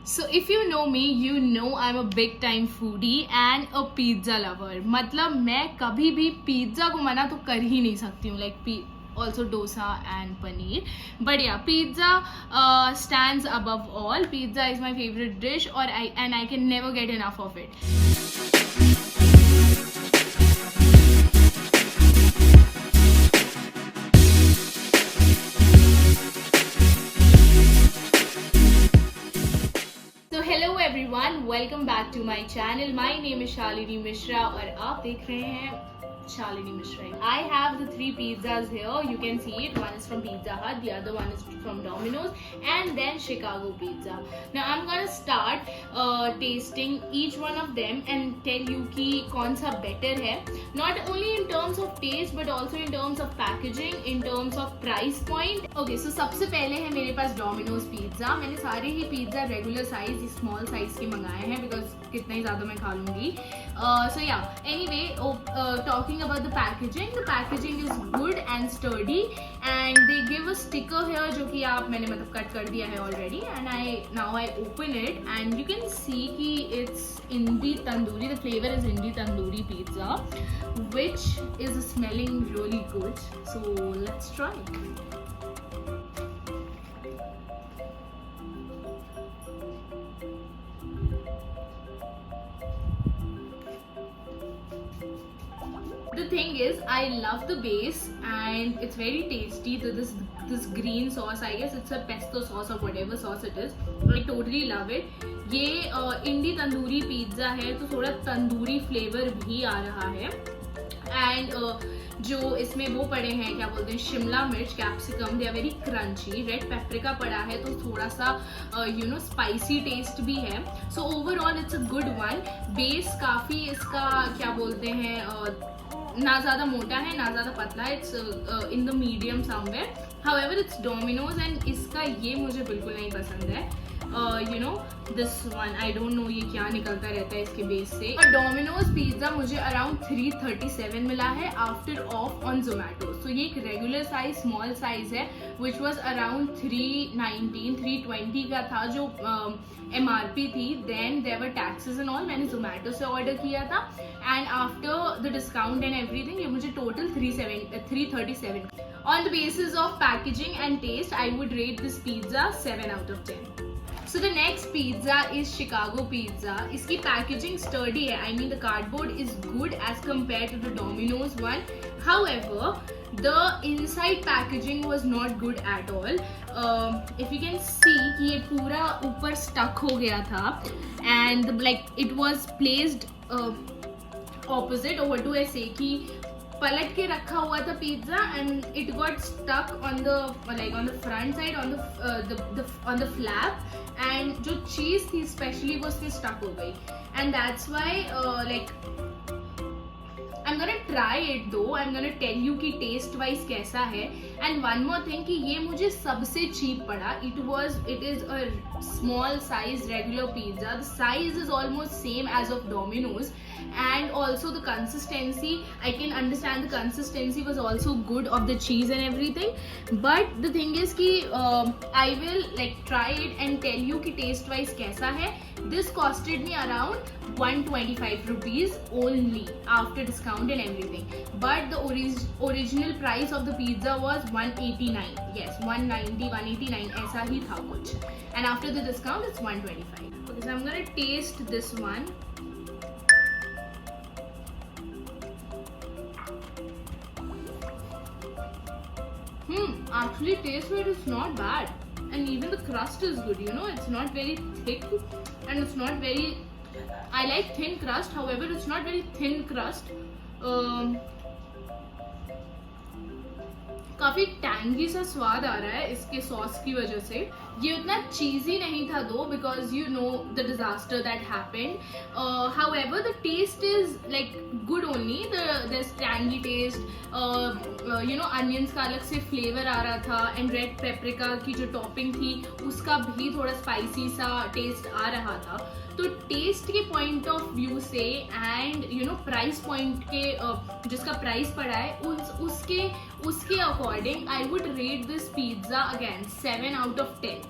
So if you know me, you know I'm a big time foodie and a pizza lover. मतलब मैं कभी भी pizza को मना तो कर ही नहीं सकती हूँ. Like also dosa and paneer. But yeah, pizza stands above all. Pizza is my favorite dish, and I can never get enough of it. So hello everyone, welcome back to my channel. My name is Shalini Mishra और आप देख रहे हैं Shalini Mishra. I have the 3 pizzas here. You can see it. One is from Pizza Hut, the other one is from Domino's, and then Chicago Pizza. Now I'm gonna start tasting each one of them and tell you कि कौन सा better है. Not only in terms of taste but also in terms of packaging, in terms of price point. Okay, so सबसे पहले है मेरे पास Domino's Pizza. मैंने सारे ही pizza regular size, small size के मंगाए हैं बिकॉज कितना ही ज़्यादा मैं खा लूँगी. So yeah, anyway, talking about the packaging is good and sturdy, and they give a sticker here जो कि मैंने मतलब कट कर दिया है already, and now I open it and you can see कि it's Indi Tandoori. The flavor is Indi Tandoori pizza, which is smelling really good. So let's try it. The thing is, I love the base and it's very tasty. This green sauce, I guess it's a pesto sauce or whatever sauce it is. I totally love it. ये इंडी tandoori pizza है तो थोड़ा tandoori flavour भी आ रहा है. And जो इसमें वो पड़े हैं, क्या बोलते हैं, शिमला मिर्च, capsicum, they are very crunchy. Red paprika पड़ा है तो थोड़ा सा स्पाइसी टेस्ट भी है. So overall it's a good one. Base काफ़ी इसका क्या बोलते हैं, ना ज़्यादा मोटा है ना ज़्यादा पतला है. It's in the medium somewhere. However it's Domino's and इसका ये मुझे बिल्कुल नहीं पसंद है. This one I don't know ये क्या निकलता रहता है इसके बेस से. और डोमिनोज पिज्ज़ा मुझे अराउंड 337 मिला है आफ्टर ऑफ ऑन जोमेटो. सो ये एक रेगुलर साइज स्मॉल साइज है विच वॉज अराउंड 320 का था जो MRP थी. Then there were taxes and all. मैंने जोमेटो से ऑर्डर किया था and after the discount and everything ये मुझे total 337. On the basis of packaging and taste, I would rate this pizza 7 out of 10. So the next pizza is Chicago Pizza. इसकी packaging sturdy है. I mean the cardboard is good as compared to the Domino's one. However, the inside packaging was not good at all. If you can see कि ये पूरा ऊपर stuck हो गया था and like it was placed opposite or what do I say कि पलट के रखा हुआ था pizza and it got stuck on the front side on the flap. And जो चीज थी स्पेशली वो उसमें स्टक हो गई. And that's why like I'm gonna try it though. I'm gonna tell you कि taste wise कैसा है. And one more thing कि ये मुझे सबसे cheap पड़ा. It is a small size regular pizza. The size is almost same as of Domino's. And also the consistency, I can understand the consistency was also good of the cheese and everything. But the thing is कि I will like try it and tell you कि taste wise कैसा है. This costed me around 125 rupees only after discount and everything. But the original price of the pizza was 189. Yes, 190, 189 ऐसा ही था कुछ. And after the discount it's 125. Okay, so I'm gonna taste this one. Actually taste wise it's not bad. And even the crust is good, it's not very thick and it's not very, I like thin crust, however it's not very thin crust. काफी tangy सा स्वाद आ रहा है इसके sauce की वजह से. ये उतना चीजी नहीं था though because you know the disaster that happened. However the taste is like good only. The tangy taste, onions का अलग से फ्लेवर आ रहा था एंड रेड पेपरिका की जो टॉपिंग थी उसका भी थोड़ा स्पाइसी सा टेस्ट आ रहा था. तो टेस्ट के पॉइंट ऑफ व्यू से एंड प्राइस पॉइंट के जिसका प्राइस पड़ा है उसके according I would rate this pizza again 7 out of 10.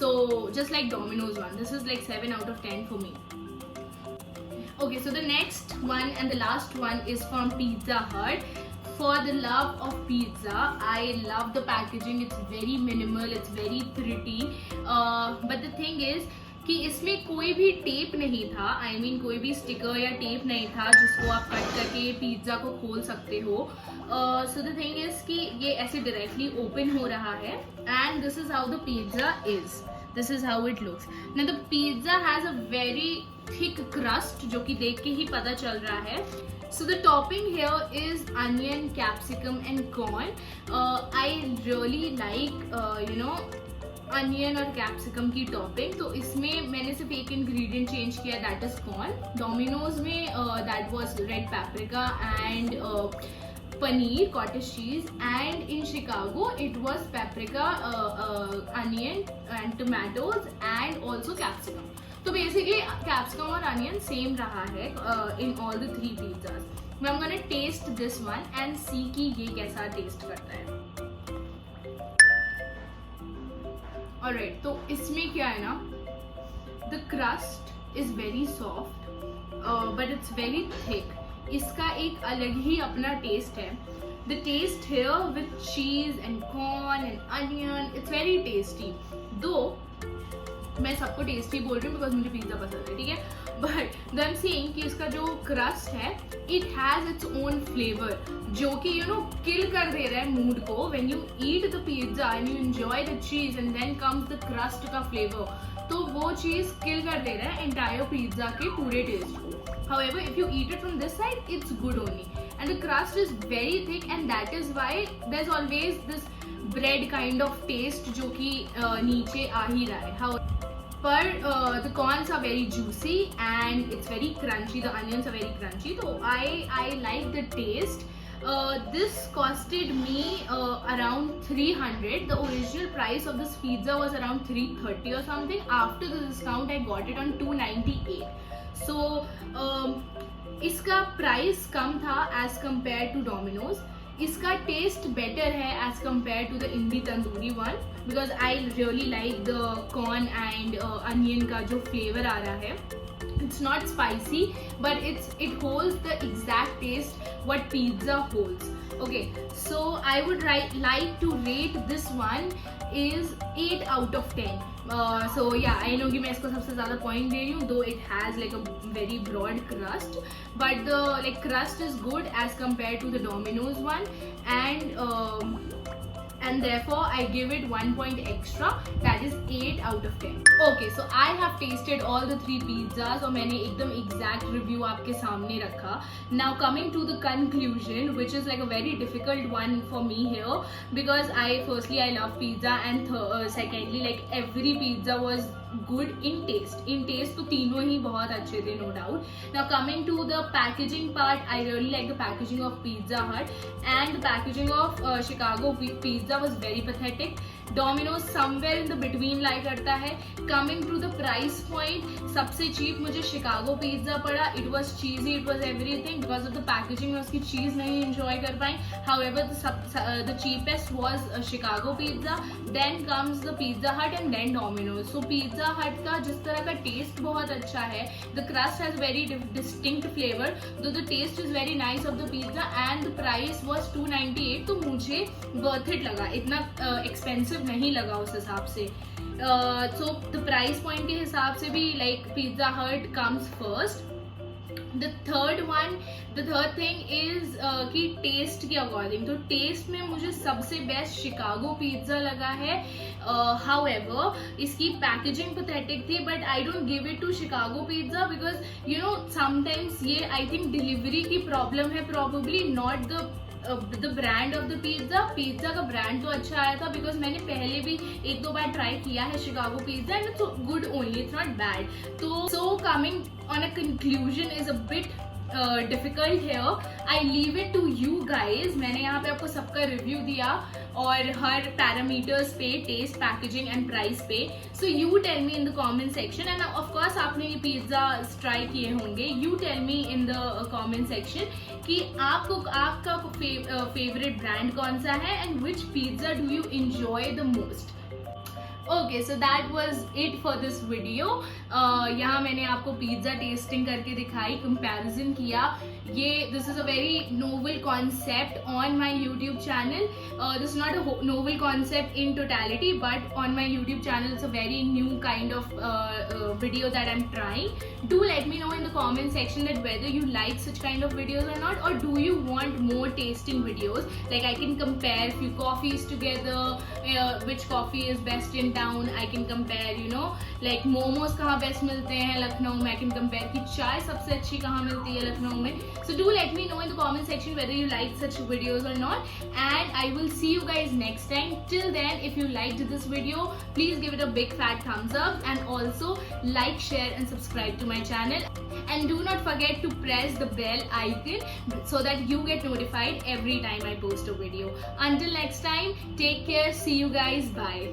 So just like Domino's one, this is like 7 out of 10 for me. Okay, so the next one and the last one is from Pizza Hut. For the love of pizza, I love the packaging. It's very minimal, it's very pretty. But the thing is कि इसमें कोई भी tape नहीं था. I mean कोई भी sticker या tape नहीं था जिसको आप कट करके पिज्ज़ा को खोल सकते हो. So the thing is कि ये ऐसे डायरेक्टली ओपन हो रहा है. And this is how the pizza is. This is how it looks. Now the pizza has a very thick crust जो कि देख के ही पता चल रहा है. So the topping here is onion, capsicum and corn. I really like onion और capsicum की टॉपिंग. तो इसमें मैंने सिर्फ एक इंग्रेडिएंट चेंज किया, दैट इज कॉर्न. डोमिनोज में that was red paprika and paneer, cottage cheese, and in Chicago it was paprika, onion and tomatoes and also capsicum. तो बेसिकली कैप्सिकम और अनियन सेम रहा है in all the 3 pizzas. I am gonna taste this one and see कि ये कैसा test करता है. Alright, तो इसमें क्या है ना, the crust is very soft, but it's very thick. इसका एक अलग ही अपना टेस्ट है. The taste here with cheese and corn and onion, it's very tasty. Though मैं सबको टेस्टी बोल रही हूँ बिकॉज मुझे पिज्जा पसंद है, ठीक है. बट आई एम सेइंग कि इसका जो क्रस्ट है it has its own flavour जो कि किल कर दे रहा है मूड को. When you eat the pizza and you enjoy the cheese and then comes the crust का फ्लेवर, तो वो चीज किल कर दे रहा है एंटायर पिज्जा के पूरे टेस्ट को. However, if you eat it from this side, it's good only. And the crust is very thick, and that is why there's always this bread kind of taste जो कि नीचे आ ही रहा है. But the corns are very juicy and it's very crunchy. The onions are very crunchy. So I like the taste. This costed me around 300. The original price of this pizza was around 330 or something. After the discount, I got it on 298. So इसका price कम था as compared to Domino's. इसका taste better है as compared to the Indi tandoori one because I really like the corn and onion का जो flavour आ रहा है. It's not spicy, but it holds the exact taste what pizza holds. Okay, so I would like to rate this one is 8 out of 10. So yeah, I know कि मैं इसको सबसे ज़्यादा point दे रही हूँ, though it has like a very broad crust, but the like crust is good as compared to the Domino's one, and therefore I give it 1 point extra, that is 8 out of 10. Okay, so I have tasted all the 3 pizzas और मैंने एकदम exact review आपके सामने रखा. Now coming to the conclusion, which is like a very difficult one for me here because firstly I love pizza and secondly like every pizza was good in taste. In taste तो तीनों ही बहुत अच्छे थे, no doubt. Now coming to the packaging part, I really like the packaging of Pizza Hut and the packaging of Chicago pizza was very pathetic. Domino's somewhere in the between lie करता है. Coming to the price point, सबसे cheap मुझे Chicago pizza पड़ा. It was cheesy, it was everything because of the packaging. मैं उसकी cheese नहीं enjoy कर पाई. However, the cheapest was Chicago pizza. Then comes the Pizza Hut and then Domino's. So Pizza Hut का जिस तरह का taste बहुत अच्छा है. The crust has very distinct flavor. Though the taste is very nice of the pizza and the price was 298. तो मुझे worth it लगा. इतना expensive नहीं लगा उस हिसाब से. So the price point के हिसाब से भी like Pizza Hut comes first. The third thing is कि टेस्ट के अकॉर्डिंग, तो टेस्ट में मुझे सबसे बेस्ट शिकागो पिज्जा लगा है. However, इसकी पैकेजिंग पैथेटिक थी, but I don't give it to Chicago pizza because sometimes ये आई थिंक डिलीवरी की प्रॉब्लम है, probably not the brand of the pizza का ब्रांड तो अच्छा आया था बिकॉज मैंने पहले भी 1-2 बार ट्राई किया है Chicago pizza and it's good only, it's not bad. तो so coming on a conclusion is a bit difficult here. I leave it to you guys. मैंने यहाँ पे आपको सबका रिव्यू दिया और हर पैरामीटर्स पे, टेस्ट, पैकेजिंग एंड प्राइस पे. So you tell me in the comment section and of course आपने ये पिज्जा ट्राई किए होंगे. You tell me in the comment section कि आपका फेवरेट ब्रांड कौन सा है and which pizza do you enjoy the most. Okay, so that was it for this video. यहाँ मैंने आपको पिज्जा टेस्टिंग करके दिखाई, कंपैरिजन किया. ये this is a very novel concept on my YouTube channel. This is not a novel concept in totality, but on my YouTube channel it's a very new kind of video that I'm trying. Do let me know in the comment section that whether you like such kind of videos or not, or do you want more tasting videos, like I can compare few coffees together, which coffee is best in town. I can compare, you know, like momos कहाँ best मिलते हैं लखनऊ में. I can compare कि चाय सबसे अच्छी कहाँ मिलती है लखनऊ में. So do let me know in the comment section whether you like such videos or not, and I will see you guys next time. Till then, if you liked this video, please give it a big fat thumbs up, and also like, share and subscribe to my channel, and do not forget to press the bell icon so that you get notified every time I post a video. Until next time, take care, see you guys, bye.